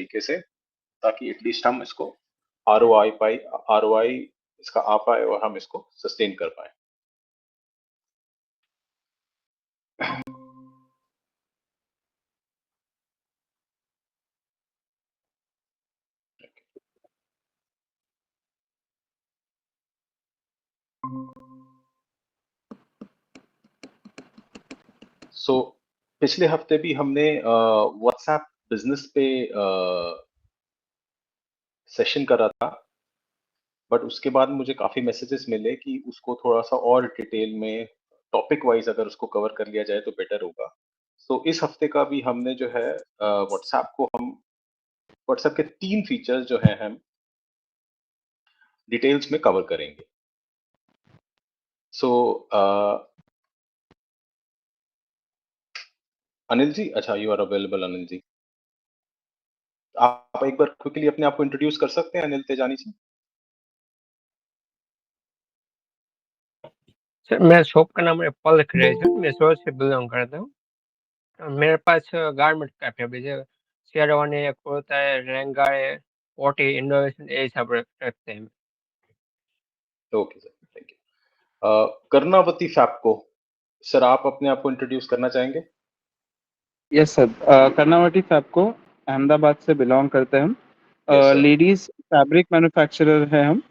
तरीके से, ताकि एटलीस्ट हम इसको आरओआई इसका आ पाए और हम इसको सस्टेन कर पाए। सो पिछले हफ्ते भी हमने व्हाट्सएप बिजनेस पे सेशन करा था, बट उसके बाद मुझे काफी मैसेजेस मिले कि उसको थोड़ा सा और डिटेल में टॉपिक वाइज अगर उसको कवर कर लिया जाए तो बेटर होगा। तो इस हफ्ते का भी हमने जो है व्हाट्सएप के 3 फीचर्स जो हैं हम डिटेल्स में कवर करेंगे। सो अनिल जी, अच्छा you are available Anil ji. आप एक बार क्विकली अपने आप को इंट्रोड्यूस कर सकते हैं अनिल तेजानी जी? सर मेरा शॉप का नाम है पल क्रिएशन, मैं सूरत से बिलोंग करता हूँ। मेरे पास गारमेंट का फैब्रिक है, शेरवानी है, कुर्ता है, लहंगा है, कोटी, इंडोनेशियन, ये सब रखते हैं। Okay sir, thank you. Karnavati Fabco, sir आप अपने आप को इंट्रोड्यूस करना चाहेंगे? यस सर, कर्नावती फैब्को अहमदाबाद से बिलोंग करते हैं हम। Yes sir. Ladies fabric manufacturer है हम,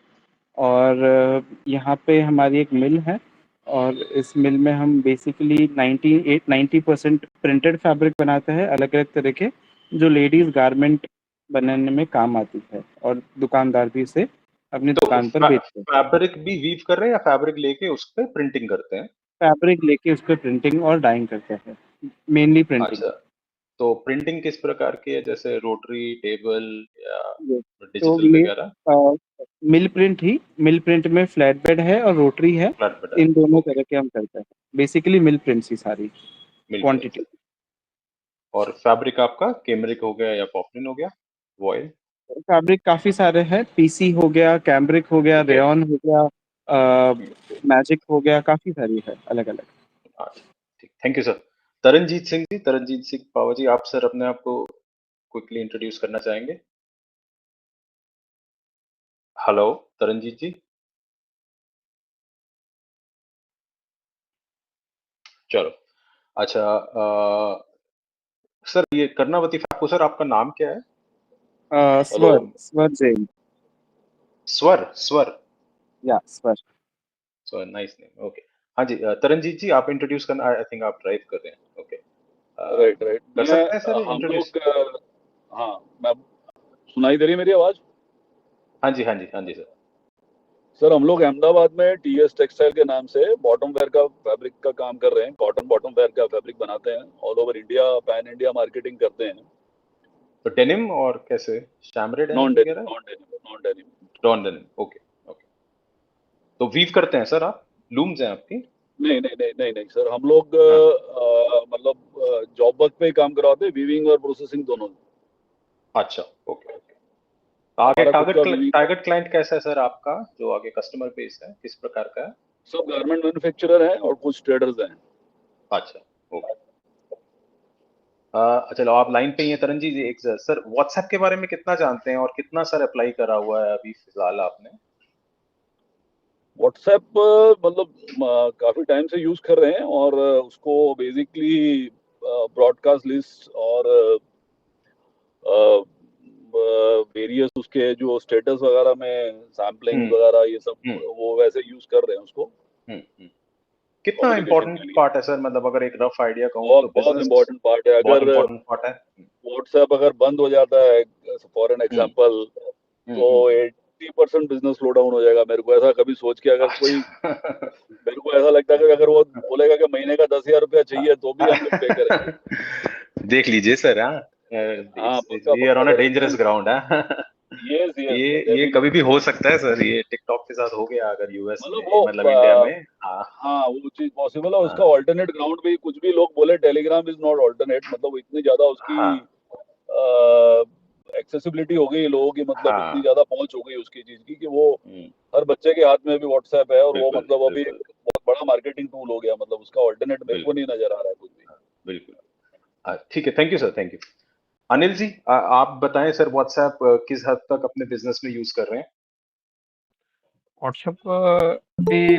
और यहाँ पे हमारी एक मिल है, और इस मिल में हम बेसिकली 90% प्रिंटेड फैब्रिक बनाते हैं, अलग अलग तरह के, जो लेडीज गारमेंट बनाने में काम आती है, और दुकानदार भी इसे अपनी तो दुकान पर बेचते हैं। फैब्रिक भी वीव कर रहे हैं या फैब्रिक लेके उस पर प्रिंटिंग करते हैं? फैब्रिक लेके उस पर प्रिंटिंग और डाइंग करते हैं, मेनली प्रिंटिंग। अच्छा, तो प्रिंटिंग किस प्रकार की है, जैसे रोटरी, टेबल या तो डिजिटल वगैरह? मिल प्रिंट में फ्लैट बेड है और रोटरी है, फ्लैट बेड है, इन दोनों ओके। तरह के हम करते हैं। बेसिकली मिल प्रिंट्स ही सारी मिल क्वांटिटी। और फैब्रिक आपका केमरिक हो गया या पॉपलिन हो गया, वॉयल? फैब्रिक काफी सारे हैं, पीसी हो गया, कैम्ब्रिक हो गया, ठीक है। रेयन हो गया, मैजिक हो गया, काफी सारी है अलग अलग। अच्छा, ठीक, thank you sir. Taranjeet Singh Pawa ji, आप सर अपने आप को क्विकली इंट्रोड्यूस करना चाहेंगे? हेलो तरनजीत जी। चलो, अच्छा, सर ये कर्णावती फैब्को, सर आपका नाम क्या है? स्वर स्वर जैन। स्वर या स्वर। So nice name, okay. हाँ जी, तरनजीत जी आप इंट्रोड्यूस करना, आई थिंक आप ड्राइव कर रहे हैं, ओके। राइट कर सकते हैं सर हम इंट्रोड्यूस? लोग हाँ, मैं सुनाई दे रही है मेरी आवाज? हाँ जी, हाँ जी, हाँ जी सर। सर हम लोग अहमदाबाद में टीएस टेक्सटाइल के नाम से बॉटम वेयर का फैब्रिक का काम कर रहे हैं। कॉटन बॉटम वेयर का फैब्रिक बनाते हैं, all over India, pan India marketing करते हैं। तो डेनिम और कैसे, शैमरे डेनिम नॉन डेनिम, वगैरह? Non denim, non denim. Non denim, okay okay. तो वीव करते हैं सर आप? लूम्स हैं आपकी? नहीं नहीं नहीं नहीं नहीं सर, हम लोग हाँ, मतलब जॉब वर्क पे ही काम करवाते हैं, वीविंग और प्रोसेसिंग दोनों। अच्छा, ओके ओके। आगे हमारा खुद का वीविंग। टारगेट क्लाइंट कैसा है सर आपका, जो आगे कस्टमर बेस है किस प्रकार का है? सब गारमेंट मैन्युफैक्चरर हैं और कुछ ट्रेडर्स हैं। अच्छा, ओके। चलो आप लाइन पे ही हैं तरन जी। एक सर व्हाट्सएप के बारे में कितना जानते हैं और कितना सर अप्लाई करा हुआ है अभी फिलहाल आपने? व्हाट्सएप मतलब काफी टाइम से यूज कर रहे हैं, और उसको बेसिकली ब्रॉडकास्ट लिस्ट और वेरियस उसके जो स्टेटस वगैरह में सैम्पलिंग हम्म वगैरह ये सब, हम्म वो वैसे यूज कर रहे हैं उसको कितना कम्युनिकेशन इम्पोर्टेंट के लिए। पार्ट है सर, मतलब अगर एक रफ आइडिया कहूँ तो बहुत बहुत बिजनेस इम्पोर्टेंट पार्ट है। बहुत अगर इम्पोर्टेंट पार्ट है। व्हाट्सएप अगर बंद हो जाता है फॉर एन हम्म एग्जांपल, हम्म तो हम्म, हम्म। 80% बिजनेस स्लो डाउन हो जाएगा। मेरे को ऐसा कभी सोच के, अगर कोई, अच्छा। मेरे को ऐसा लगता है कि अगर वो बोलेगा कि महीने का 10,000 रुपया चाहिए तो भी हम लोग पे करेंगे। देख लीजिए सर, हाँ, हाँ पक्का वी आर पक्का ऑन अ करेंगे डेंजरस हम। ग्राउंड है। यस यस ये कभी भी डेफिनेटली। हो सकता है सर, ये टिकटॉक के साथ हो गया अगर यूएस में, मतलब वो मतलब इंडिया में। हाँ हाँ वो चीज पॉसिबल है। उसका हाँ ऑल्टरनेट ग्राउंड भी, कुछ भी लोग बोले, टेलीग्राम इज नॉट ऑल्टरनेट। मतलब इतनी ज्यादा उसकी हाँ एक्सेसिबिलिटी हो गई लोगों की, मतलब इतनी हाँ। ज्यादा पहुंच हो गई उसकी चीज की, कि वो हम्म, हर बच्चे के हाथ में भी व्हाट्सएप है, और वो बिल्कुल मतलब अभी बिल्कुल एक बहुत बड़ा मार्केटिंग टूल हो गया। मतलब उसका ऑल्टरनेट मेरे को बिल्कुल नहीं नजर आ रहा है कुछ भी। बिल्कुल। ठीक है, thank you sir, thank you. Anil ji, आप बताएं सर, व्हाट्सएप किस हद तक अपने बिजनेस में यूज कर रहे हैं? व्हाट्सएप अभी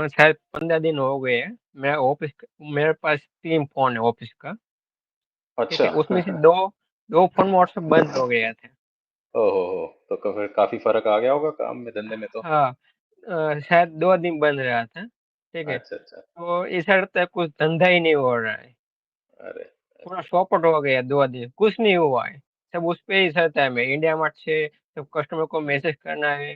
शायद 15 दिन हो गए हैं। मेरे पास 3 फोन है ऑफिस का, ठीक अच्छा। है। उसमें से दो फोन में व्हाट्सएप बंद हो गया था। ओहो, तो फिर काफी फर्क आ गया होगा काम में, धंधे में तो। हाँ, शायद 2 दिन बंद रहा था, ठीक है। अच्छा अच्छा। तो इस हद तक कुछ धंधा ही नहीं हो रहा है, अरे। पूरा चौपट हो गया। 2 दिन कुछ नहीं हुआ है, सब उस पे ही चलता है। मैं इंडिया मार्ट से सब कस्टमर को मैसेज करना है,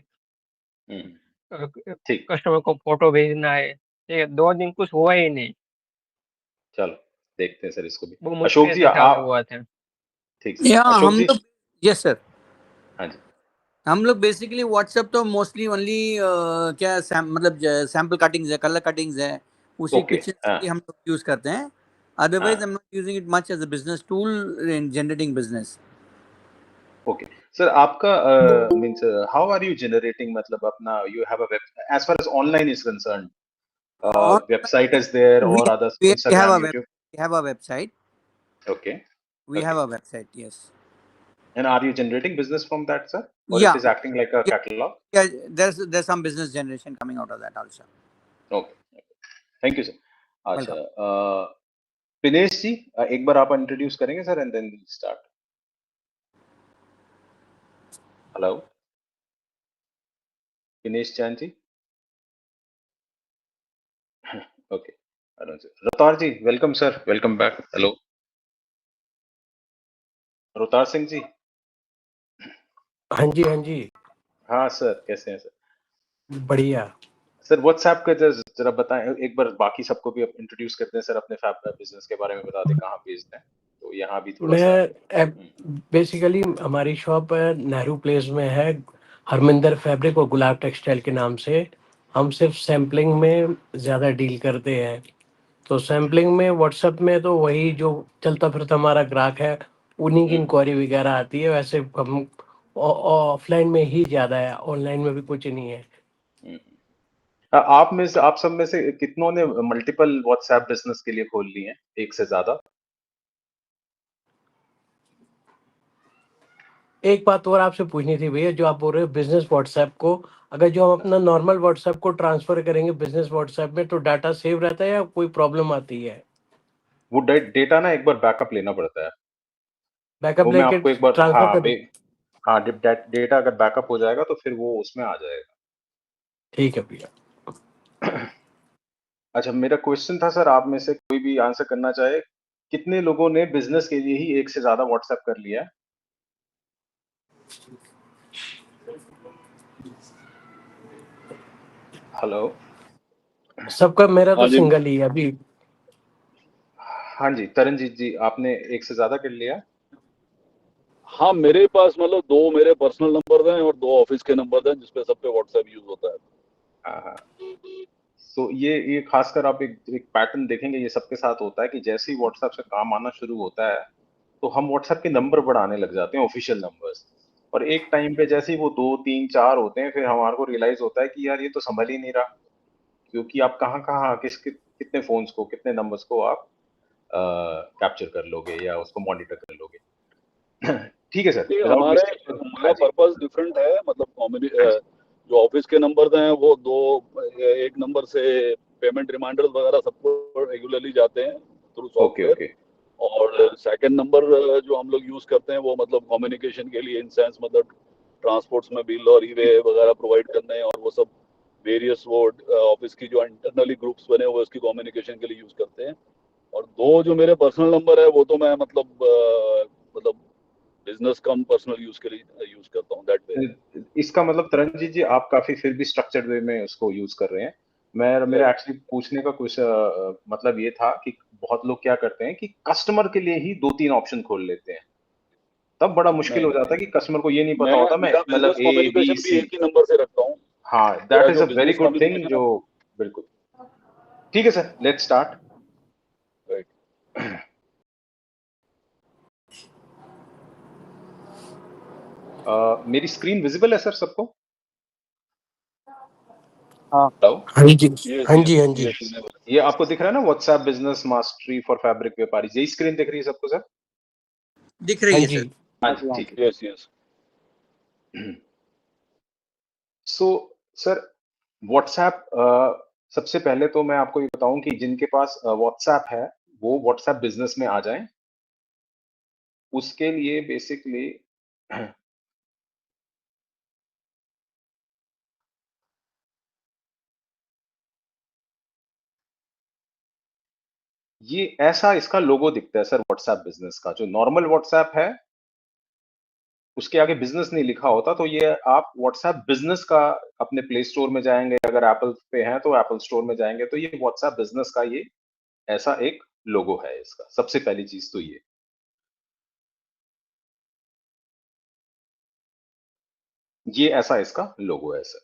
हम्म, अ, ठीक। कस्टमर को फोटो भेजना है, ठीक है। 2 दिन कुछ हुआ ही नहीं, चलो, देखते हैं सर इसको भी। वो अशोक मुश्किल जी से चालू आप। हुआ था। ठीक सर, या अशोक हम जी। लोग, यस सर, हाँ जी। हम लोग बेसिकली व्हाट्सएप तो मोस्टली ओनली क्या मतलब सैंपल कटिंग्स है, कलर कटिंग्स है, उसी ओके। पिक्चर्स के हाँ लिए हम लोग यूज करते हैं। अदरवाइज हाँ। I am not using it much as a business tool in generating business. Okay sir, आपका means how are you generating, मतलब अपना you have a web, as far as online is concerned, और website is there we or others, we have Instagram, a YouTube? website. Okay. We have Okay. a website, yes. And are you generating business from that, sir? Or it Yeah, is acting like a yeah, catalog? yeah. There's some business generation coming out of that also. Okay. Thank you, sir. अच्छा, Welcome. Dinesh ji, एक बार आप introduce करेंगे sir, and then start. Hello, Dinesh Chain ji. Okay. Ratar ji, welcome sir, welcome back. Hello, Ratar Singh ji. हाँ जी, हाँ जी। हाँ सर, कैसे हैं सर? बढ़िया। सर व्हाट्सएप का जरा बताएं एक बार, बाकी सबको भी इंट्रोड्यूस करते हैं सर, अपने फैब बिजनेस के बारे में बता दें, कहाँ बेस्ड हैं, तो यहाँ भी थोड़ा सा। बेसिकली हमारी शॉप नेहरू प्लेस में है, हरमिंदर फैब्रिक और गुलाब टेक्सटाइल के नाम से। हम सिर्फ सैम्पलिंग में ज़्यादा डील करते हैं। तो सैम्पलिंग में व्हाट्सएप में तो वही जो चलता फिरता हमारा ग्राहक है, उन्हीं की इंक्वायरी वगैरह आती है। वैसे हम ऑफलाइन में ही ज़्यादा है, ऑनलाइन में भी कुछ नहीं है। आप में से, आप सब में से कितनों ने मल्टीपल व्हाट्सएप बिजनेस के लिए खोल ली हैं, एक से ज्यादा? एक बात और आपसे पूछनी थी भैया, जो आप बोल रहे हो बिजनेस व्हाट्सएप को, अगर जो हम अपना नॉर्मल व्हाट्सएप को ट्रांसफर करेंगे बिजनेस व्हाट्सएप में, तो डाटा सेव रहता है या कोई प्रॉब्लम आती है? वो डेटा ना एक बार बैकअप लेना पड़ता है। बैकअप वो मैं लेके आपको एक बार, ट्रांसफर हाँ कर। हाँ, डेटा अगर बैकअप हो जाएगा तो फिर वो उसमें आ जाएगा। ठीक है भैया। अच्छा, मेरा क्वेश्चन था सर, आप में से कोई भी आंसर करना चाहे, कितने लोगों ने बिजनेस के लिए ही एक से ज्यादा व्हाट्सएप कर लिया है? हेलो। सबका, मेरा तो हाँ जी। सिंगल ही है अभी। हाँ जी, तरनजीत जी, आपने एक से ज्यादा कर लिया? हाँ, मेरे पास मतलब 2 मेरे पर्सनल नंबर हैं और 2 ऑफिस के नंबर हैं, जिसपे सब पे व्हाट्सएप यूज होता है। हाँ हाँ। तो ये खासकर आप एक पैटर्न देखेंगे, ये सबके साथ होता है कि जैसे ही व्हाट्सएप से काम आना शुरू होता है, तो हम व्हाट्सएप के नंबर बढ़ाने लग जाते हैं, ऑफिशियल नंबर्स। और एक टाइम पे जैसे ही वो 2, 3, 4 होते हैं, फिर हमारे को रियलाइज होता है कि यार ये तो संभल ही नहीं रहा, क्योंकि आप कहाँ-कहाँ कितने फ़ोन्स को, कितने नंबर्स को आप कैप्चर कर लोगे या उसको मॉनिटर कर लोगे। ठीक है सर, नहीं, विदाउट हमारे वेस्टिंग। हाँ हमारा जी, पर्पस डिफरेंट है। मतलब हाँ जी। जो ऑफिस के नंबर हैं वो 2, एक नंबर से पेमेंट रिमाइंडर्स वगैरह सबको रेगुलरली जाते हैं थ्रू ओके, सॉफ्टवेयर। ओके। और सेकंड नंबर जो हम लोग यूज करते हैं वो मतलब कम्युनिकेशन के लिए, इन सेंस मतलब ट्रांसपोर्ट्स में बिल और ई-वे वगैरह प्रोवाइड करने हैं, और वो सब वेरियस वो ऑफिस की जो इंटरनली ग्रुप्स बने हुए उसकी कम्युनिकेशन के लिए यूज करते हैं। और 2 जो मेरे पर्सनल नंबर है वो तो मैं मतलब बिजनेस कम पर्सनल यूज के लिए यूज करता हूँ, दैट वे। इसका मतलब तरनजीत जी, आप काफ़ी फिर भी स्ट्रक्चर्ड वे में उसको यूज़ कर रहे हैं। मेरा एक्चुअली पूछने का कुछ मतलब ये था कि बहुत लोग क्या करते हैं कि कस्टमर के लिए ही 2-3 ऑप्शन खोल लेते हैं। तब बड़ा मुश्किल नहीं हो नहीं जाता है नहीं, कि कस्टमर को ये नहीं पता मैं होता, मैं मेरा मतलब बिजनेस ए, बी, कम्युनिकेशन भी सी। एक ही नंबर से रखता हूँ। हाँ, मेरा दैट इज़ जो a very business good thing communication जो, बिल्कुल। ठीक है सर, लेट्स स्टार्ट। है, मेरी स्क्रीन विजिबल है सर सबको? हाँ हेलो? हाँ जी, यस हाँ यस जी, हाँ जी। यस। ये आपको दिख रहा है ना, WhatsApp business mastery for fabric व्यापारी, यही स्क्रीन दिख रही है सबको सर? दिख रही हाँ है जी। सर। हाँ जी, ठीक है। Yes yes. So sir WhatsApp, सबसे पहले तो मैं आपको ये बताऊं कि जिनके पास व्हाट्सएप है वो व्हाट्सएप बिजनेस में आ जाएं। उसके लिए बेसिकली ये ऐसा इसका लोगो दिखता है सर व्हाट्सएप बिजनेस का। जो नॉर्मल व्हाट्सएप है उसके आगे बिजनेस नहीं लिखा होता, तो ये आप व्हाट्सएप बिजनेस का अपने प्ले स्टोर में जाएंगे, अगर एप्पल पे हैं तो एप्पल स्टोर में जाएंगे तो ये व्हाट्सएप बिजनेस का ये ऐसा एक लोगो है इसका। सबसे पहली चीज तो ये ऐसा इसका लोगो है सर।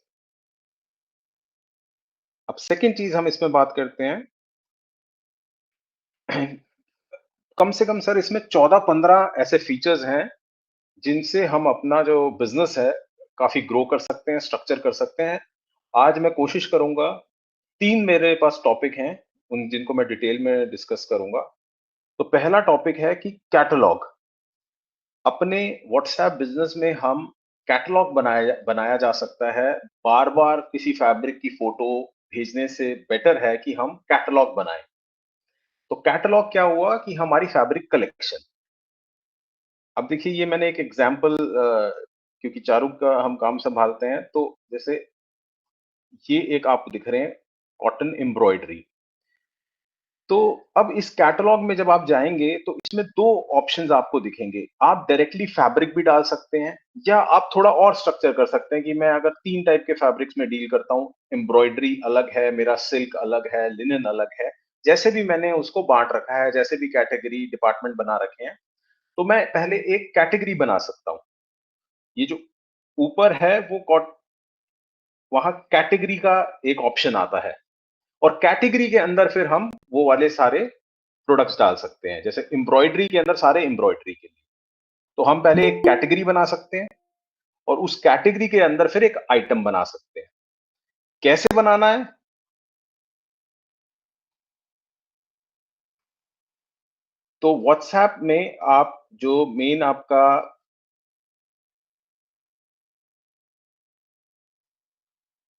अब सेकंड चीज हम इसमें बात करते हैं। कम से कम सर इसमें 14-15 ऐसे फीचर्स हैं जिनसे हम अपना जो बिजनेस है काफी ग्रो कर सकते हैं, स्ट्रक्चर कर सकते हैं। आज मैं कोशिश करूंगा, 3 मेरे पास टॉपिक हैं उन जिनको मैं डिटेल में डिस्कस करूंगा। तो पहला टॉपिक है कि कैटलॉग। अपने व्हाट्सएप बिजनेस में हम कैटलॉग बनाया बनाया जा सकता है। बार बार किसी फैब्रिक की फोटो भेजने से बेटर है कि हम कैटलॉग बनाएं। तो कैटलॉग क्या हुआ कि हमारी फैब्रिक कलेक्शन। अब देखिए ये मैंने एक एग्जांपल, क्योंकि चारू का हम काम संभालते हैं, तो जैसे ये एक आप दिख रहे हैं कॉटन एम्ब्रॉयडरी। तो अब इस कैटलॉग में जब आप जाएंगे तो इसमें 2 ऑप्शंस आपको दिखेंगे। आप डायरेक्टली फैब्रिक भी डाल सकते हैं या आप थोड़ा और स्ट्रक्चर कर सकते हैं कि मैं अगर 3 टाइप के फैब्रिक्स में डील करता हूँ, एम्ब्रॉयडरी अलग है, मेरा सिल्क अलग है, लिनन अलग है। जैसे भी मैंने उसको बांट रखा है, जैसे भी कैटेगरी डिपार्टमेंट बना रखे हैं, तो मैं पहले एक कैटेगरी बना सकता हूँ। ये जो ऊपर है वो वहां कैटेगरी का एक ऑप्शन आता है और कैटेगरी के अंदर फिर हम वो वाले सारे प्रोडक्ट्स डाल सकते हैं। जैसे एम्ब्रॉयडरी के अंदर सारे एम्ब्रॉयडरी के लिए तो हम पहले एक कैटेगरी बना सकते हैं और उस कैटेगरी के अंदर फिर एक आइटम बना सकते हैं। कैसे बनाना है? तो व्हाट्सएप में आप जो मेन आपका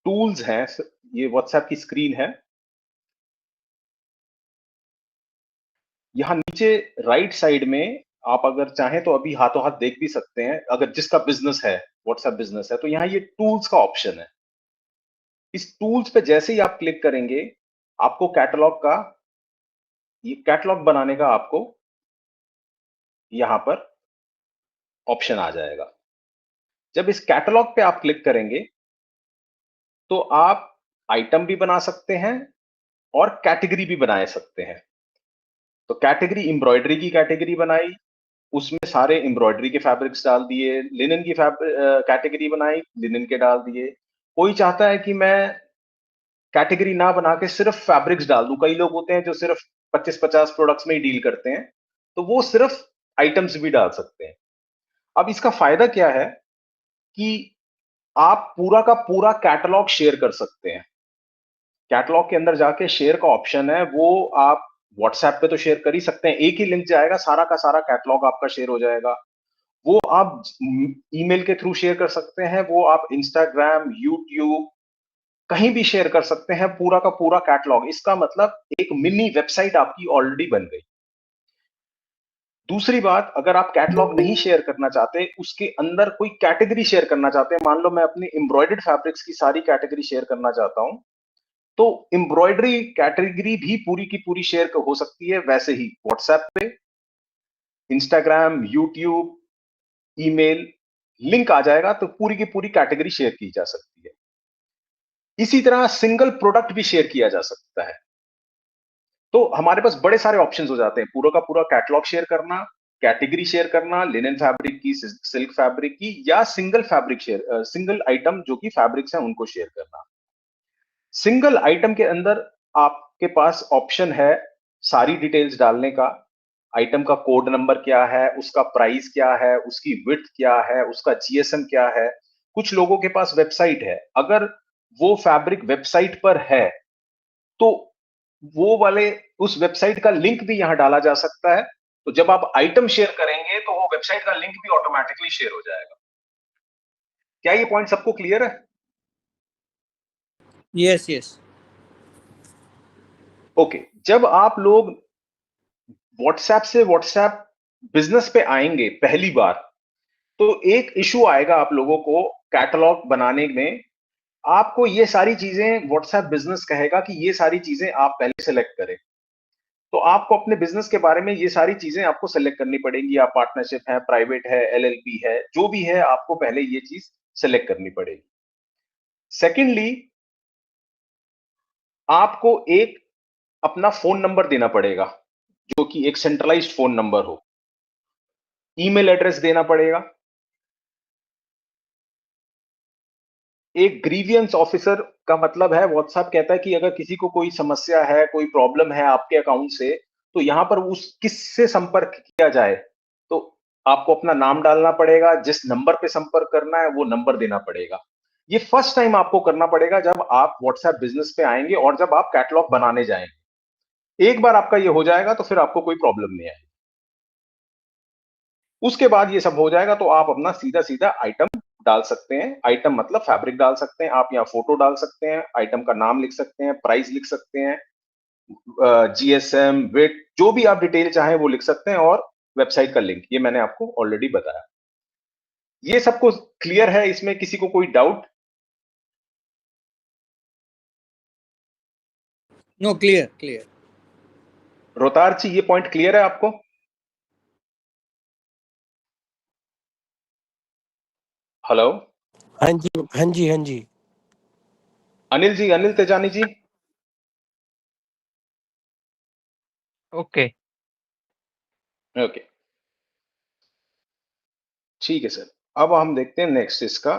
टूल्स हैं, ये व्हाट्सएप की स्क्रीन है। यहाँ नीचे राइट साइड में आप अगर चाहें तो अभी हाथों हाथ देख भी सकते हैं। अगर जिसका बिजनेस है, व्हाट्सएप बिजनेस है, तो यहाँ ये टूल्स का ऑप्शन है। इस टूल्स पे जैसे ही आप क्लिक करेंगे आपको कैटलॉग का, ये कैटलॉग बनाने का आपको यहाँ पर ऑप्शन आ जाएगा। जब इस कैटलॉग पे आप क्लिक करेंगे तो आप आइटम भी बना सकते हैं और कैटेगरी भी बना सकते हैं। तो कैटेगरी एम्ब्रॉयडरी की कैटेगरी बनाई, उसमें सारे एम्ब्रॉयडरी के फैब्रिक्स डाल दिए। लिनन की कैटेगरी बनाई, लिनन के डाल दिए। कोई चाहता है कि मैं कैटेगरी ना बना के सिर्फ फैब्रिक्स डाल दूं। कई लोग होते हैं जो सिर्फ 25-50 प्रोडक्ट्स में ही डील करते हैं, तो वो सिर्फ आइटम्स भी डाल सकते हैं। अब इसका फायदा क्या है कि आप पूरा का पूरा कैटलॉग शेयर कर सकते हैं। कैटलॉग के अंदर जाके शेयर का ऑप्शन है, वो आप व्हाट्सएप पे तो शेयर कर ही सकते हैं। एक ही लिंक जाएगा, सारा का सारा कैटलॉग आपका शेयर हो जाएगा। वो आप ईमेल के थ्रू शेयर कर सकते हैं, वो आप इंस्टाग्राम, यूट्यूब कहीं भी शेयर कर सकते हैं, पूरा का पूरा कैटलॉग। इसका मतलब एक मिनी वेबसाइट आपकी ऑलरेडी बन गई। दूसरी बात, अगर आप कैटलॉग नहीं शेयर करना चाहते, उसके अंदर कोई कैटेगरी शेयर करना चाहते हैं, मान लो मैं अपनी एम्ब्रॉयडर्ड फैब्रिक्स की सारी कैटेगरी शेयर करना चाहता हूं, तो एम्ब्रॉयडरी कैटेगरी भी पूरी की पूरी शेयर हो सकती है। वैसे ही व्हाट्सएप पे, इंस्टाग्राम, यूट्यूब, ईमेल लिंक आ जाएगा तो पूरी की पूरी कैटेगरी शेयर की जा सकती है। इसी तरह सिंगल प्रोडक्ट भी शेयर किया जा सकता है। तो हमारे पास बड़े सारे ऑप्शंस हो जाते हैं, पूरा का पूरा कैटलॉग शेयर करना, कैटेगरी शेयर करना, लिनन फैब्रिक की, सिल्क फैब्रिक की, या single fabric share, single item जो कि फैब्रिक्स हैं उनको शेयर करना। सिंगल आइटम के अंदर आपके पास ऑप्शन है सारी डिटेल्स डालने का। आइटम का कोड नंबर क्या है, उसका प्राइस क्या है, उसकी विड्थ क्या है, उसका जीएसएम क्या है। कुछ लोगों के पास वेबसाइट है, अगर वो फैब्रिक वेबसाइट पर है तो वो वाले उस वेबसाइट का लिंक भी यहां डाला जा सकता है। तो जब आप आइटम शेयर करेंगे तो वो वेबसाइट का लिंक भी ऑटोमेटिकली शेयर हो जाएगा। क्या ये पॉइंट सबको क्लियर है? Yes yes. ओके, जब आप लोग व्हाट्सएप से व्हाट्सएप बिजनेस पे आएंगे पहली बार, तो एक इशू आएगा आप लोगों को कैटलॉग बनाने में। आपको ये सारी चीजें व्हाट्सएप बिजनेस कहेगा कि ये सारी चीजें आप पहले सेलेक्ट करें। तो आपको अपने बिजनेस के बारे में ये सारी चीजें आपको सेलेक्ट करनी पड़ेंगी। आप पार्टनरशिप है, प्राइवेट है, एलएलपी है, जो भी है, आपको पहले ये चीज सेलेक्ट करनी पड़ेगी। सेकेंडली, आपको एक अपना फोन नंबर देना पड़ेगा, जो कि एक सेंट्रलाइज्ड फोन नंबर हो। ईमेल एड्रेस देना पड़ेगा। एक ग्रीवियंस ऑफिसर का मतलब है, व्हाट्सएप कहता है कि अगर किसी को कोई समस्या है, कोई प्रॉब्लम है आपके अकाउंट से, तो यहां पर उस किससे संपर्क किया जाए, तो आपको अपना नाम डालना पड़ेगा। जिस नंबर पे संपर्क करना है वो नंबर देना पड़ेगा। ये फर्स्ट टाइम आपको करना पड़ेगा जब आप व्हाट्सएप बिजनेस पे आएंगे और जब आप कैटलॉग बनाने जाएंगे। एक बार आपका ये हो जाएगा तो फिर आपको कोई प्रॉब्लम नहीं आएगी। उसके बाद ये सब हो जाएगा तो आप अपना सीधा सीधा आइटम डाल सकते हैं। आइटम मतलब फैब्रिक डाल सकते हैं आप, यहाँ फोटो डाल सकते हैं, आइटम का नाम लिख सकते हैं, प्राइस लिख सकते हैं, जीएसएम, वेट, जो भी आप डिटेल चाहें वो लिख सकते हैं, और वेबसाइट का लिंक, ये मैंने आपको ऑलरेडी बताया। ये सबको क्लियर है? इसमें किसी को कोई doubt? No, clear clear. Rotar ji, ये पॉइंट क्लियर है आपको? हेलो? हाँ जी, हाँ जी, हाँ जी। अनिल जी, अनिल तेजानी जी? ओके। ओके, ठीक है सर। अब हम देखते हैं नेक्स्ट इसका।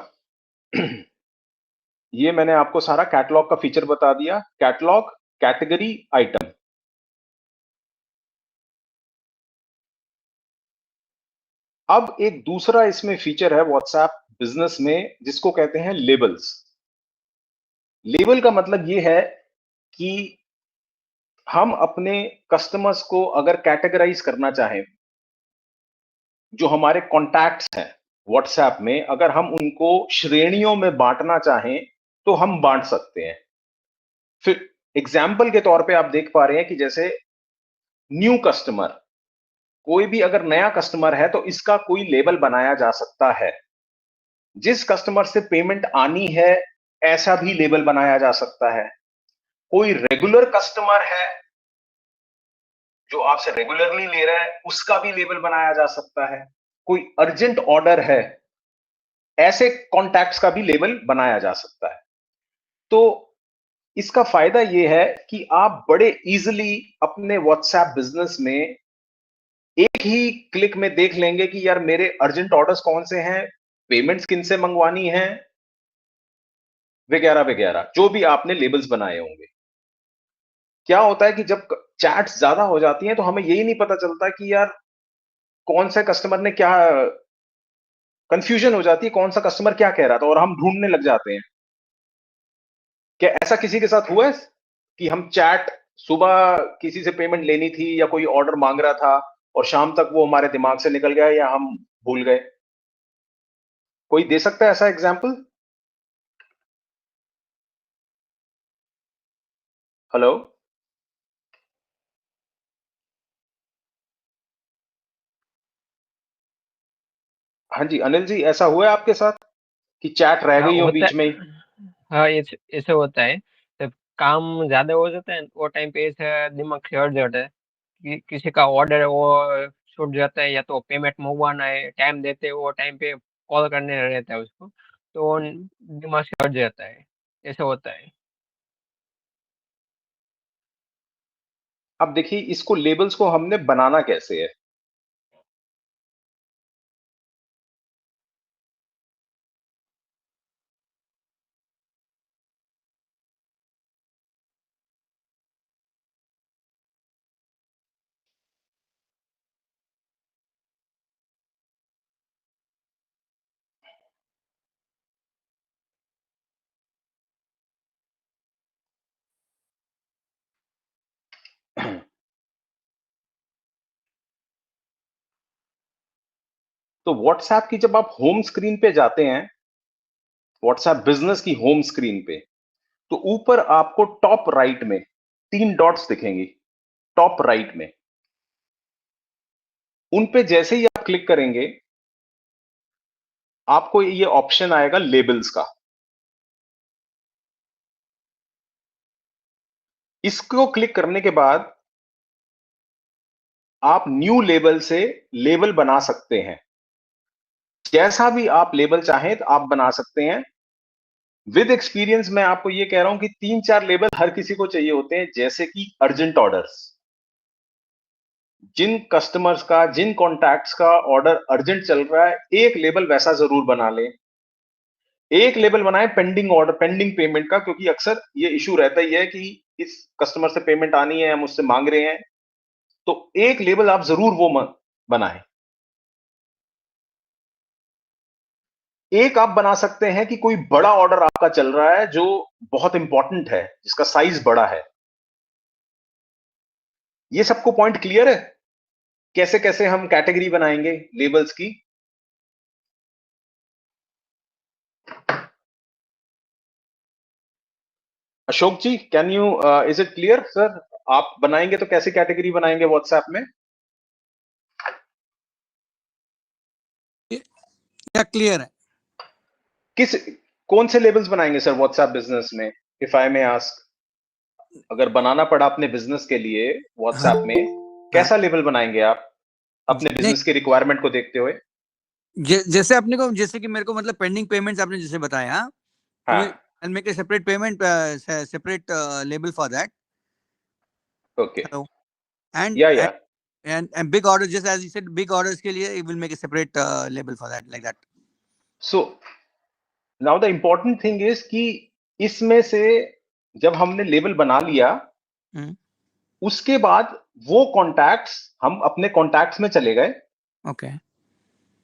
ये मैंने आपको सारा कैटलॉग का फीचर बता दिया। Catalogue, category, item. अब एक दूसरा इसमें फीचर है व्हाट्सएप बिजनेस में, जिसको कहते हैं लेबल्स। लेबल का मतलब ये है कि हम अपने कस्टमर्स को अगर कैटेगराइज करना चाहें, जो हमारे कॉन्टैक्ट्स हैं व्हाट्सएप में, अगर हम उनको श्रेणियों में बांटना चाहें तो हम बांट सकते हैं। फिर एग्जाम्पल के तौर पे आप देख पा रहे हैं कि जैसे न्यू कस्टमर, कोई भी अगर नया कस्टमर है तो इसका कोई लेबल बनाया जा सकता है। जिस कस्टमर से पेमेंट आनी है, ऐसा भी लेबल बनाया जा सकता है। कोई रेगुलर कस्टमर है जो आपसे रेगुलरली ले रहा है, उसका भी लेबल बनाया जा सकता है। कोई अर्जेंट ऑर्डर है, ऐसे कॉन्टैक्ट्स का भी लेबल बनाया जा सकता है। तो इसका फायदा यह है कि आप बड़े इजीली अपने व्हाट्सएप बिजनेस में एक ही क्लिक में देख लेंगे कि यार मेरे अर्जेंट ऑर्डर्स कौन से हैं, पेमेंट्स किन से मंगवानी है, वगैरह वगैरह, जो भी आपने लेबल्स बनाए होंगे। क्या होता है कि जब चैट्स ज्यादा हो जाती हैं तो हमें यही नहीं पता चलता कि यार कौन से कस्टमर ने क्या, कंफ्यूजन हो जाती है कौन सा कस्टमर क्या कह रहा था, और हम ढूंढने लग जाते हैं। क्या ऐसा किसी के साथ हुआ है कि हम चैट, सुबह किसी से पेमेंट लेनी थी या कोई ऑर्डर मांग रहा था और शाम तक वो हमारे दिमाग से निकल गया या हम भूल गए? कोई दे सकता है ऐसा एग्जाम्पल? हेलो? हाँ जी, अनिल जी, ऐसा हुआ है आपके साथ कि चैट रह हाँ गई हो होता बीच में ही? है। हाँ, ऐसे होता है। जब काम ज्यादा हो जाता है वो टाइम पे ऐसे दिमाग से हट जाता है कि किसी का ऑर्डर है वो छूट जाता है, या तो पेमेंट मंगवाना है, टाइम देते हैं वो टाइम पे कॉल करने रहता है उसको, तो वो दिमाग से हट जाता है। ऐसा होता है। अब देखिए, इसको लेबल्स को हमने बनाना कैसे है। तो व्हाट्सएप की जब आप होम स्क्रीन पे जाते हैं, व्हाट्सएप बिजनेस की होम स्क्रीन पे, तो ऊपर आपको टॉप राइट में 3 डॉट्स दिखेंगी, टॉप राइट में। उन पे जैसे ही आप क्लिक करेंगे, आपको ये ऑप्शन आएगा लेबल्स का। इसको क्लिक करने के बाद आप न्यू लेबल से लेबल बना सकते हैं। जैसा भी आप लेबल चाहें तो आप बना सकते हैं। विद एक्सपीरियंस मैं आपको ये कह रहा हूं कि 3-4 लेबल हर किसी को चाहिए होते हैं, जैसे कि अर्जेंट ऑर्डर्स। जिन कस्टमर्स का, जिन कॉन्टैक्ट्स का ऑर्डर अर्जेंट चल रहा है, एक लेबल वैसा जरूर बना लें। एक लेबल बनाएं पेंडिंग ऑर्डर, पेंडिंग पेमेंट का, क्योंकि अक्सर ये इशू रहता ही है कि इस कस्टमर से पेमेंट आनी है, हम उससे मांग रहे हैं, तो एक लेबल आप जरूर वो बनाएं। एक आप बना सकते हैं कि कोई बड़ा ऑर्डर आपका चल रहा है जो बहुत इंपॉर्टेंट है, जिसका साइज बड़ा है। ये सबको पॉइंट क्लियर है? कैसे कैसे हम कैटेगरी बनाएंगे लेबल्स की? Ashok ji, can you, is it clear sir? आप बनाएंगे तो कैसे कैटेगरी बनाएंगे व्हाट्सएप में? क्या क्लियर है? किस, कौन से लेबल्स बनाएंगे सर व्हाट्सएप बिजनेस में, इफ आई मे आस्क? अगर बनाना पड़ा अपने बिजनेस के लिए हाँ व्हाट्सएप में, हाँ कैसा लेबल बनाएंगे आप अपने नहीं, बिजनेस की रिक्वायरमेंट को देखते हुए? जैसे अपने को, जैसे कि मेरे को मतलब पेंडिंग पेमेंट्स आपने जैसे बताया, तो हाँ, I'll make a separate payment, separate label for that. Okay, Hello. And या and and big orders, just as you said, big orders के लिए we'll make a separate label for that, like that. So now the important thing is कि इसमें से जब हमने label बना लिया, हम्म, उसके बाद वो कॉन्टैक्ट्स, हम अपने कॉन्टैक्ट्स में चले गए Okay.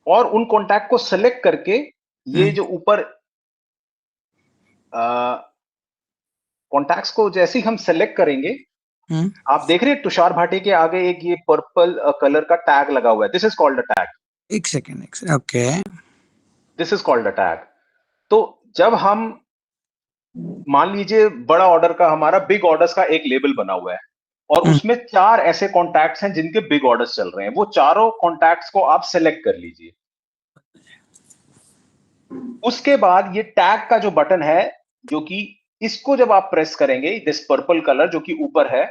और उन कॉन्टैक्ट को सेलेक्ट करके ये हम्म, जो ऊपर कॉन्टैक्ट्स को जैसे ही हम सेलेक्ट करेंगे, हम्म, आप देख रहे हैं तुषार भाटी के आगे एक ये पर्पल कलर का टैग लगा हुआ है। This is called a tag, एक second, okay. This is called a tag. तो जब हम, मान लीजिए बड़ा ऑर्डर का, हमारा बिग ऑर्डर्स का एक लेबल बना हुआ है और उसमें 4 ऐसे कॉन्टैक्ट्स हैं जिनके बिग ऑर्डर्स चल रहे हैं, वो चारों कॉन्टैक्ट्स को आप सेलेक्ट कर लीजिए। उसके बाद ये टैग का जो बटन है, जो कि इसको जब आप प्रेस करेंगे, दिस पर्पल कलर जो कि ऊपर है,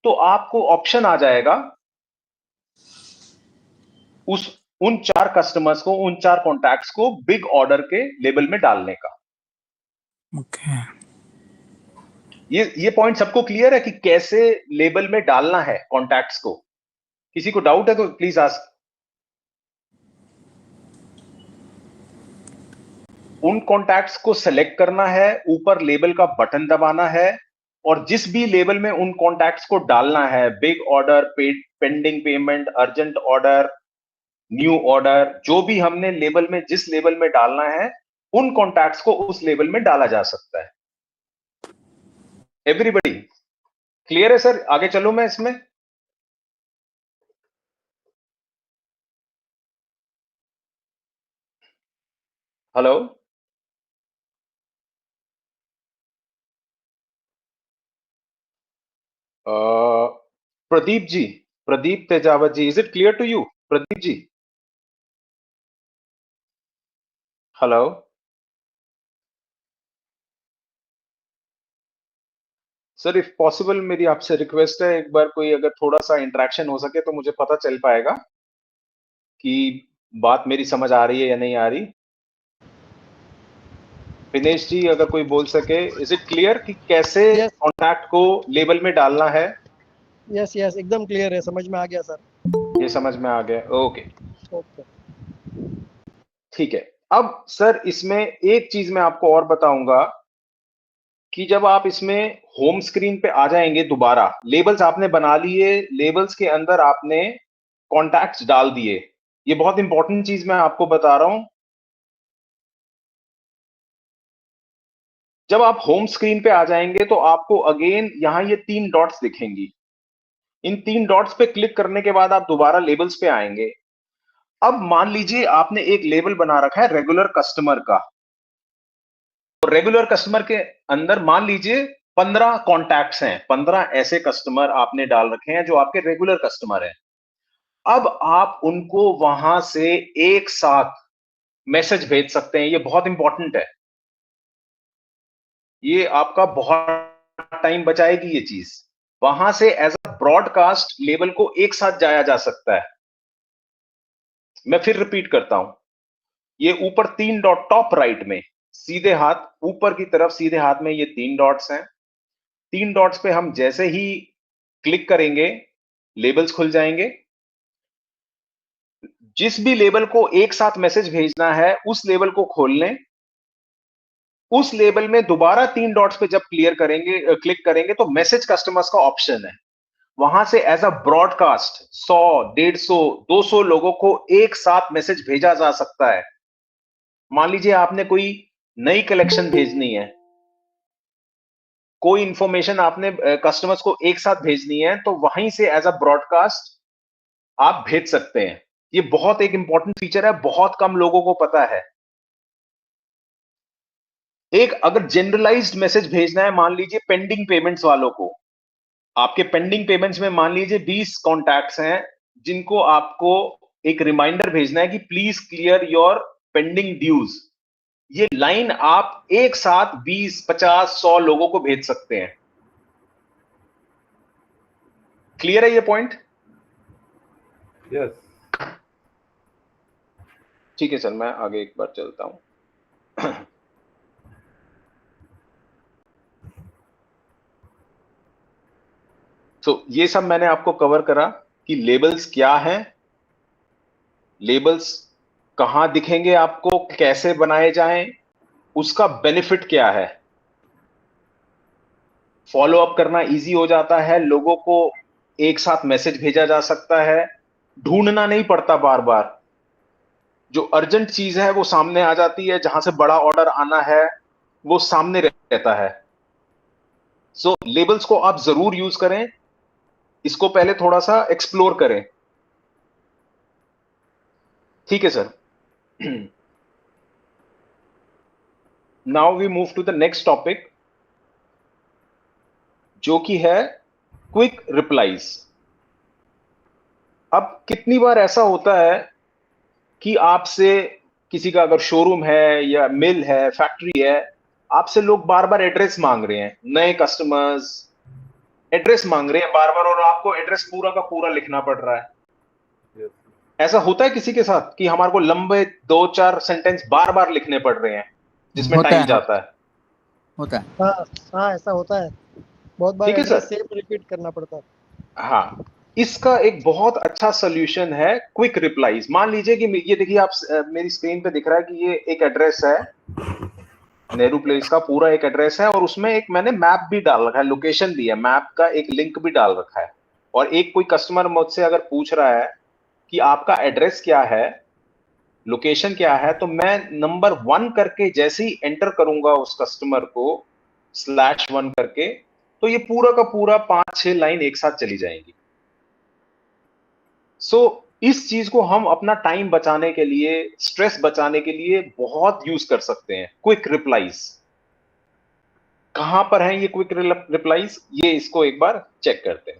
तो आपको ऑप्शन आ जाएगा उस, उन 4 कस्टमर्स को, उन 4 कॉन्टैक्ट्स को बिग ऑर्डर के लेबल में डालने का। ओके, ये पॉइंट सबको क्लियर है कि कैसे लेबल में डालना है कॉन्टैक्ट्स को? किसी को डाउट है तो प्लीज आस्क। उन कॉन्टैक्ट्स को सेलेक्ट करना है, ऊपर लेबल का बटन दबाना है, और जिस भी लेबल में उन कॉन्टैक्ट्स को डालना है, big order, pending payment, urgent order, new order, जो भी हमने लेबल में, जिस लेबल में डालना है, उन कॉन्टैक्ट्स को उस लेबल में डाला जा सकता है। एवरीबडी क्लियर है सर? आगे चलो मैं इसमें। Hello, Pradeep ji, Pradeep Tejawat ji, is it clear to you Pradeep ji? Hello, sir if possible मेरी आपसे रिक्वेस्ट है, एक बार कोई अगर थोड़ा सा इंटरेक्शन हो सके तो मुझे पता चल पाएगा कि बात मेरी समझ आ रही है या नहीं आ रही। दिनेश जी अगर कोई बोल सके, इज इट क्लियर कि कैसे यस कॉन्टैक्ट को लेबल में डालना है? यस यस, एकदम क्लियर है, समझ में आ गया सर। ये समझ में आ गया, ओके, ओके। ठीक है। अब सर इसमें एक चीज मैं आपको और बताऊंगा कि जब आप इसमें होम स्क्रीन पे आ जाएंगे, दोबारा लेबल्स आपने बना लिए, लेबल्स के अंदर आपने कॉन्टैक्ट्स डाल दिए। ये बहुत इंपॉर्टेंट चीज मैं आपको बता रहा हूं। जब आप होम स्क्रीन पे आ जाएंगे तो आपको अगेन यहां ये 3 डॉट्स दिखेंगी। इन 3 डॉट्स पे क्लिक करने के बाद आप दोबारा लेबल्स पे आएंगे। अब मान लीजिए आपने एक लेबल बना रखा है रेगुलर कस्टमर का, तो रेगुलर कस्टमर के अंदर मान लीजिए 15 कॉन्टैक्ट्स हैं, 15 ऐसे कस्टमर आपने डाल रखे हैं जो आपके रेगुलर कस्टमर हैं। अब आप उनको वहां से एक साथ मैसेज भेज सकते हैं। ये बहुत इंपॉर्टेंट है, ये आपका बहुत टाइम बचाएगी ये चीज। वहां से एज अ ब्रॉडकास्ट लेबल को एक साथ जाया जा सकता है। मैं फिर रिपीट करता हूं, ये ऊपर 3 डॉट टॉप राइट में सीधे हाथ ऊपर की तरफ सीधे हाथ में ये 3 डॉट्स हैं। 3 डॉट्स पे हम जैसे ही क्लिक करेंगे लेबल्स खुल जाएंगे। जिस भी लेबल को एक साथ मैसेज भेजना है उस लेबल को खोल लें। उस लेबल में दोबारा 3 डॉट्स पे जब क्लिक करेंगे तो मैसेज कस्टमर्स का ऑप्शन है। वहां से एज अ ब्रॉडकास्ट 100, 150, 200 लोगों को एक साथ मैसेज भेजा जा सकता है। मान लीजिए आपने कोई नई कलेक्शन भेजनी है, कोई इंफॉर्मेशन आपने कस्टमर्स को एक साथ भेजनी है, तो वहीं से एज अ ब्रॉडकास्ट आप भेज सकते हैं। ये बहुत एक इंपॉर्टेंट फीचर है, बहुत कम लोगों को पता है। एक अगर जनरलाइज्ड मैसेज भेजना है, मान लीजिए पेंडिंग पेमेंट्स वालों को, आपके पेंडिंग पेमेंट्स में मान लीजिए 20 कॉन्टैक्ट्स हैं जिनको आपको एक रिमाइंडर भेजना है कि please clear your pending dues. ये लाइन आप एक साथ 20, 50, 100 लोगों को भेज सकते हैं। क्लियर है ये पॉइंट? यस। ठीक है सर, मैं आगे एक बार चलता हूं। तो ये सब मैंने आपको कवर करा कि लेबल्स क्या हैं, लेबल्स कहां दिखेंगे आपको, कैसे बनाए जाएं, उसका बेनिफिट क्या है। फॉलो अप करना इजी हो जाता है, लोगों को एक साथ मैसेज भेजा जा सकता है, ढूंढना नहीं पड़ता बार बार। जो अर्जेंट चीज है वो सामने आ जाती है, जहां से बड़ा ऑर्डर आना है वो सामने रहता है। सो लेबल्स को आप जरूर यूज करें, इसको पहले थोड़ा सा एक्सप्लोर करें। ठीक है sir. Now we move to the next topic, जो कि है क्विक रिप्लाईज। अब कितनी बार ऐसा होता है कि आपसे किसी का अगर शोरूम है या मिल है, फैक्ट्री है, आपसे लोग बार बार एड्रेस मांग रहे हैं, नए कस्टमर्स एड्रेस मांग रहे हैं बार बार, और आपको एड्रेस पूरा का पूरा लिखना पड़ रहा है। यस। ऐसा होता है किसी के साथ कि हमारे को लंबे 2-4 सेंटेंस बार बार लिखने पड़ रहे हैं, जिसमें होता टाइम है, जाता है। होता है। हाँ हाँ, ऐसा होता है। बहुत बार ठीक है एड्रेस सर। सेम रिपीट करना पड़ता है। हाँ, इसका एक बहुत अच्छा सोल्यूशन है क्विक रिप्लाईज। मान लीजिए कि ये देखिए, आप मेरी स्क्रीन पे दिख रहा है कि ये एक एड्रेस है, नेहरू प्लेस का पूरा एक एड्रेस है, और उसमें एक मैंने मैप भी डाल रखा है, लोकेशन दी है, मैप का एक लिंक भी डाल रखा है। और एक कोई कस्टमर मुझसे अगर पूछ रहा है कि आपका एड्रेस क्या है, लोकेशन क्या है, तो मैं नंबर 1 करके जैसे ही एंटर करूंगा उस कस्टमर को /1 करके, तो ये पूरा का पूरा 5-6 लाइन एक साथ चली जाएंगी। सो इस चीज को हम अपना टाइम बचाने के लिए, स्ट्रेस बचाने के लिए बहुत यूज कर सकते हैं। क्विक रिप्लाईज कहां पर हैं? ये क्विक रिप्लाईज, ये इसको एक बार चेक करते हैं।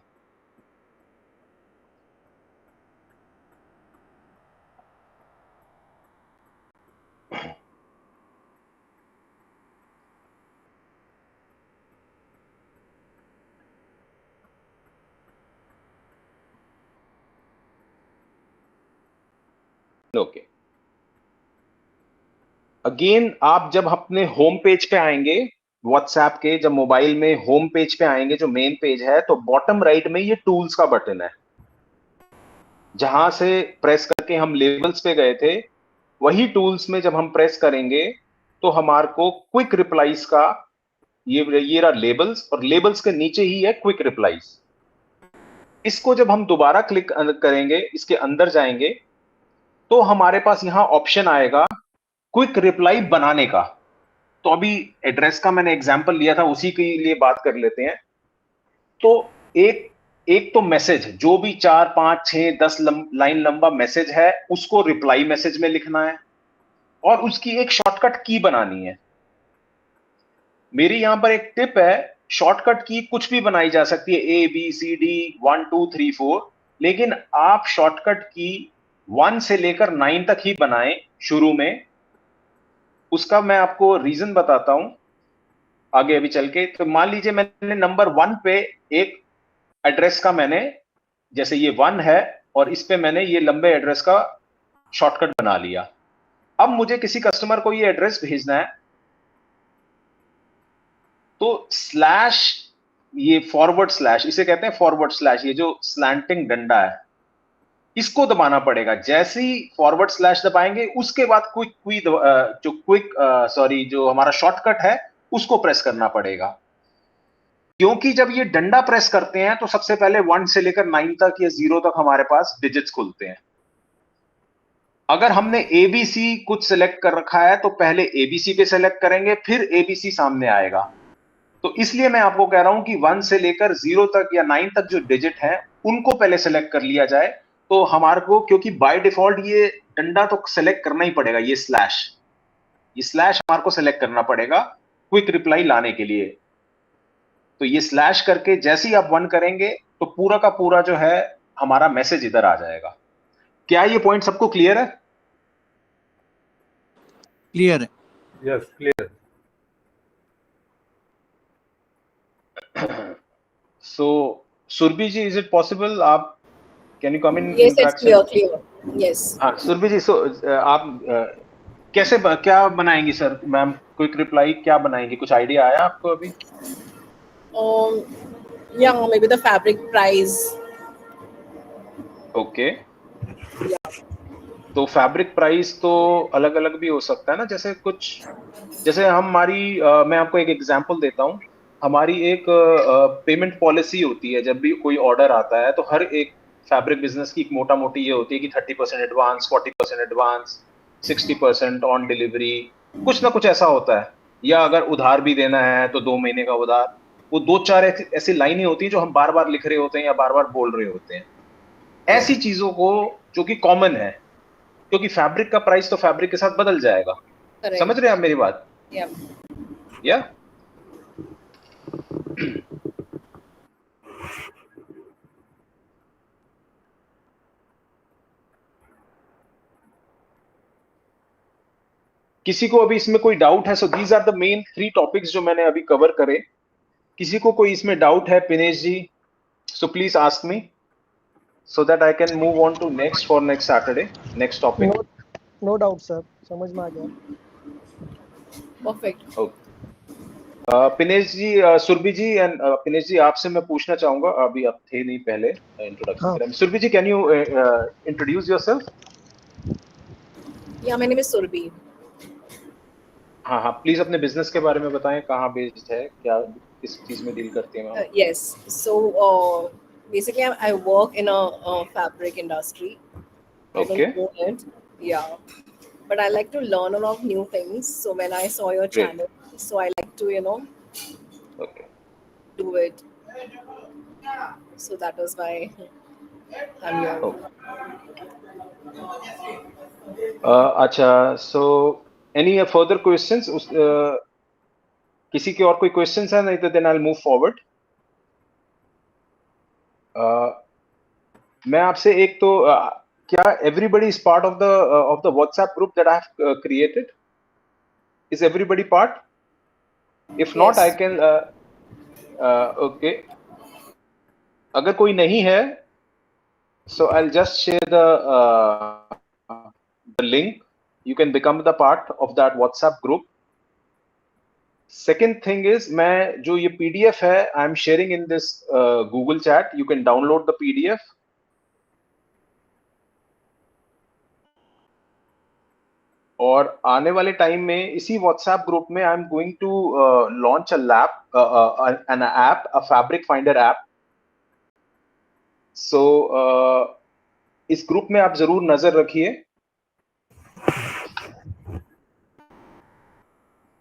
ओके, अगेन आप जब अपने होम पेज पे आएंगे व्हाट्सएप के, जब मोबाइल में होम पेज पे आएंगे, जो मेन पेज है, तो बॉटम राइट में ये टूल्स का बटन है, जहां से प्रेस करके हम लेबल्स पे गए थे, वही टूल्स में जब हम प्रेस करेंगे तो हमारे को क्विक रिप्लाईज का ये रहा लेबल्स, और लेबल्स के नीचे ही है क्विक रिप्लाईज। इसको जब हम दोबारा क्लिक करेंगे, इसके अंदर जाएंगे, तो हमारे पास यहां ऑप्शन आएगा क्विक रिप्लाई बनाने का। तो अभी एड्रेस का मैंने एग्जांपल लिया था, उसी के लिए बात कर लेते हैं। तो एक तो मैसेज जो भी 4 5 6 10 लाइन लंबा मैसेज है उसको रिप्लाई मैसेज में लिखना है और उसकी एक शॉर्टकट की बनानी है। मेरी यहां पर एक टिप है, शॉर्टकट की कुछ भी बनाई जा सकती है, ABCD 1 2 3 4, लेकिन आप शॉर्टकट की 1 से लेकर 9 तक ही बनाएं शुरू में। उसका मैं आपको रीजन बताता हूं आगे अभी चल के। तो मान लीजिए मैंने नंबर 1 पे एक एड्रेस का मैंने, जैसे ये 1 है और इस पे मैंने ये लंबे एड्रेस का शॉर्टकट बना लिया। अब मुझे किसी कस्टमर को ये एड्रेस भेजना है तो स्लैश, ये फॉरवर्ड स्लैश इसे कहते हैं, फॉरवर्ड स्लैश, ये जो स्लैंटिंग डंडा है इसको दबाना पड़ेगा। जैसे ही फॉरवर्ड स्लैश दबाएंगे उसके बाद जो हमारा शॉर्टकट है उसको प्रेस करना पड़ेगा। क्योंकि जब ये डंडा प्रेस करते हैं तो सबसे पहले 1 से लेकर 9 तक या 0 तक हमारे पास डिजिट्स खुलते हैं। अगर हमने ABC कुछ सिलेक्ट कर रखा है तो पहले ABC पे सिलेक्ट करेंगे फिर ABC सामने आएगा। तो इसलिए मैं आपको कह रहा हूं कि 1 से लेकर 0 तक या 9 तक जो डिजिट हैं उनको पहले सिलेक्ट कर लिया जाए तो हमारे को, क्योंकि बाय डिफॉल्ट ये डंडा तो सिलेक्ट करना ही पड़ेगा, ये स्लैश हमारे को सिलेक्ट करना पड़ेगा क्विक रिप्लाई लाने के लिए। तो ये स्लैश करके जैसे ही आप 1 करेंगे तो पूरा का पूरा जो है हमारा मैसेज इधर आ जाएगा। क्या ये पॉइंट सबको क्लियर है? क्लियर है। Yes, clear. So Surabhi ji, is it possible, आप can you come in Yes, it's interaction? clear. Yes. हाँ सुरभि जी, आप कैसे क्या बनाएंगी सर? मैम क्विक रिप्लाई क्या बनाएंगी, कुछ आइडिया आया आपको अभी? Yeah, maybe the fabric price. Okay, तो फैब्रिक प्राइस तो अलग अलग भी हो सकता है ना, जैसे कुछ, जैसे मैं आपको एक एग्जांपल देता हूँ। हमारी एक पेमेंट पॉलिसी होती है, जब भी कोई ऑर्डर आता है तो हर एक फैब्रिक बिजनेस की एक मोटा मोटी ये होती है कि 30% एडवांस, 40% एडवांस, 60% ऑन डिलीवरी, कुछ ना कुछ ऐसा होता है। या अगर उधार भी देना है तो 2 महीने का उधार। वो 2-4 ऐसी लाइनें होती हैं जो हम बार बार लिख रहे होते हैं या बार बार बोल रहे होते हैं। ऐसी चीजों को जो कि कॉमन है, क्योंकि फैब्रिक का प्राइस तो फैब्रिक के साथ बदल जाएगा। Correct. समझ रहे हैं आप मेरी बात? Yeah. या किसी को अभी इसमें कोई डाउट है? So these are the main 3 topics जो मैंने अभी कवर करे। किसी को कोई इसमें डाउट है Pinesh ji, so please ask me so that I can move on to next Saturday, next topic. No doubt sir, समझ में आ गया। Perfect. Okay. Pinesh ji, Surabhi ji and Pinesh ji, आपसे मैं पूछना चाहूंगा, अभी आप थे नहीं पहले इंट्रोडक्शन हाँ। के लिए। Surabhi ji, can you introduce yourself? Yeah, my name is Surbi. हाँ हाँ, प्लीज अपने बिजनेस के बारे में बताएं, कहाँ बेस्ड है, क्या किस चीज में डील करते हैं आप? Yes. So basically, I work in a fabric industry. I Okay. don't know it. Yeah. But I like to learn a lot of new things. So when I saw your Great. channel, so I like to, Okay. do it. So that is why I'm here. अच्छा, so any further questions? किसी के और कोई questions है? नहीं तो then I'll move forward. मैं आपसे एक तो क्या everybody is part of the WhatsApp group that I have created? Is everybody part? If not, Yes. I can okay. अगर कोई नहीं है, so I'll just share the link. You can become the part of that WhatsApp group. Second thing is, मैं जो ये PDF है, I am sharing in this Google chat. You can download the PDF. और आने वाले time में इसी WhatsApp group में I am going to launch an app, a fabric finder app. So इस ग्रुप में आप जरूर नजर रखिए।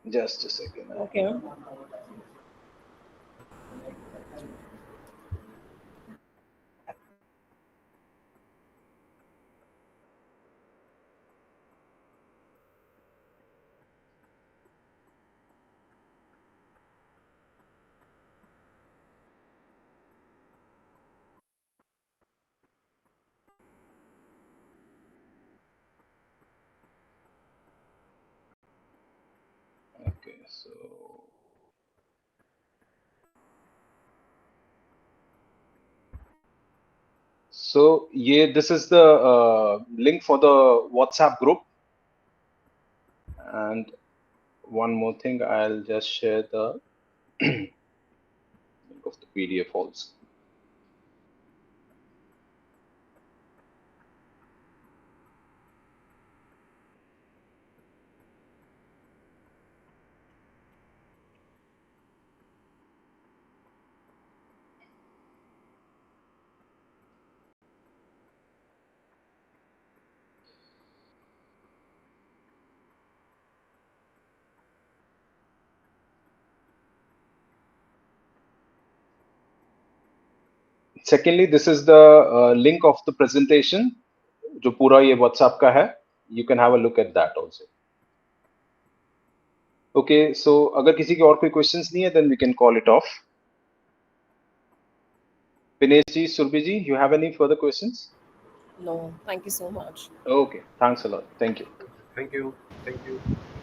Just a second. Okay. So yeah, this is the link for the WhatsApp group. And one more thing, I'll just share the link of the PDF also. Secondly, this is the link of the presentation जो पूरा ये WhatsApp का है. You can have a look at that also. Okay, so अगर किसी के और कोई questions नहीं है, then we can call it off. Pinesh ji, Surbhi ji, you have any further questions? No, thank you so much. Okay, thanks a lot. Thank you. Thank you. Thank you.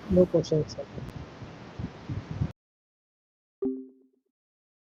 No questions, sir.